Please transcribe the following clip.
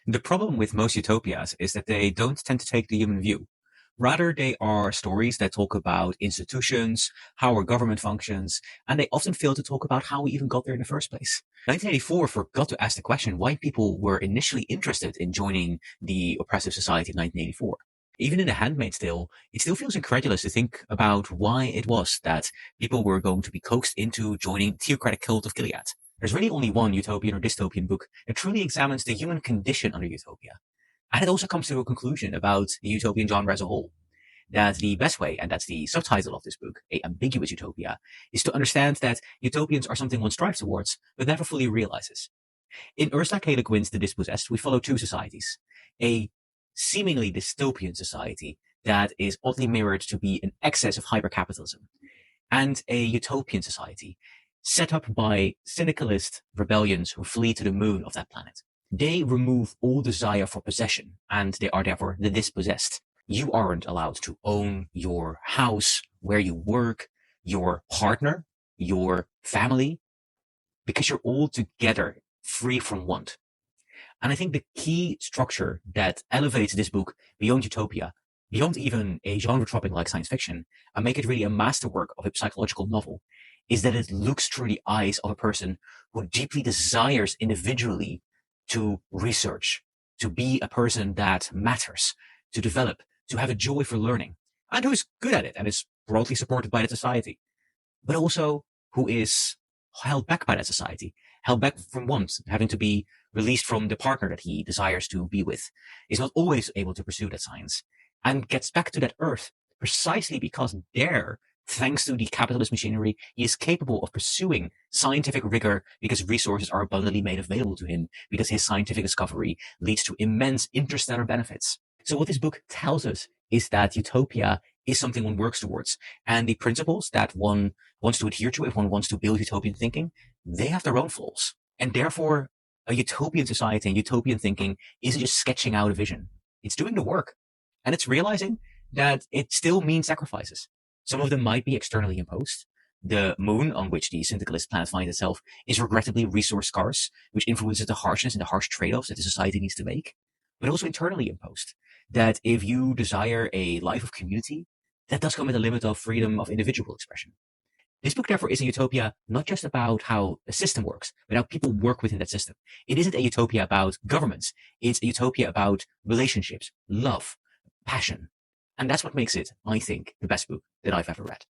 The problem with most utopias is that they don't tend to take the human view. Rather, they are stories that talk about institutions, how our government functions, and they often fail to talk about how we even got there in the first place. 1984 forgot to ask the question why people were initially interested in joining the oppressive society of 1984. Even in The Handmaid's Tale, it still feels incredulous to think about why it was that people were going to be coaxed into joining the theocratic cult of Gilead. There's really only one utopian or dystopian book that truly examines the human condition under utopia. And it also comes to a conclusion about the utopian genre as a whole. That the best way, and that's the subtitle of this book, A Ambiguous Utopia, is to understand that utopians are something one strives towards, but never fully realizes. In Ursula K. Le Guin's The Dispossessed, we follow two societies. A seemingly dystopian society that is oddly mirrored to be an excess of hypercapitalism, and a utopian society set up by syndicalist rebellions who flee to the moon of that planet. They remove all desire for possession, and they are therefore the dispossessed. You aren't allowed to own your house, where you work, your partner, your family, because you're all together free from want. And I think the key structure that elevates this book beyond utopia, beyond even a genre tropic like science fiction, and make it really a masterwork of a psychological novel, is that it looks through the eyes of a person who deeply desires individually to research, to be a person that matters, to develop, to have a joy for learning, and who is good at it and is broadly supported by the society, but also who is held back by that society, held back from once having to be released from the partner that he desires to be with, is not always able to pursue that science, and gets back to that earth precisely because there, thanks to the capitalist machinery, he is capable of pursuing scientific rigor because resources are abundantly made available to him, because his scientific discovery leads to immense interstellar benefits. So what this book tells us is that utopia is something one works towards, and the principles that one wants to adhere to if one wants to build utopian thinking, they have their own flaws. And therefore, a utopian society and utopian thinking isn't just sketching out a vision. It's doing the work. And it's realizing that it still means sacrifices. Some of them might be externally imposed. The moon on which the syndicalist planet finds itself is regrettably resource scarce, which influences the harshness and the harsh trade-offs that the society needs to make, but also internally imposed. That if you desire a life of community, that does come at the limit of freedom of individual expression. This book, therefore, is a utopia not just about how a system works, but how people work within that system. It isn't a utopia about governments. It's a utopia about relationships, love, passion. And that's what makes it, I think, the best book that I've ever read.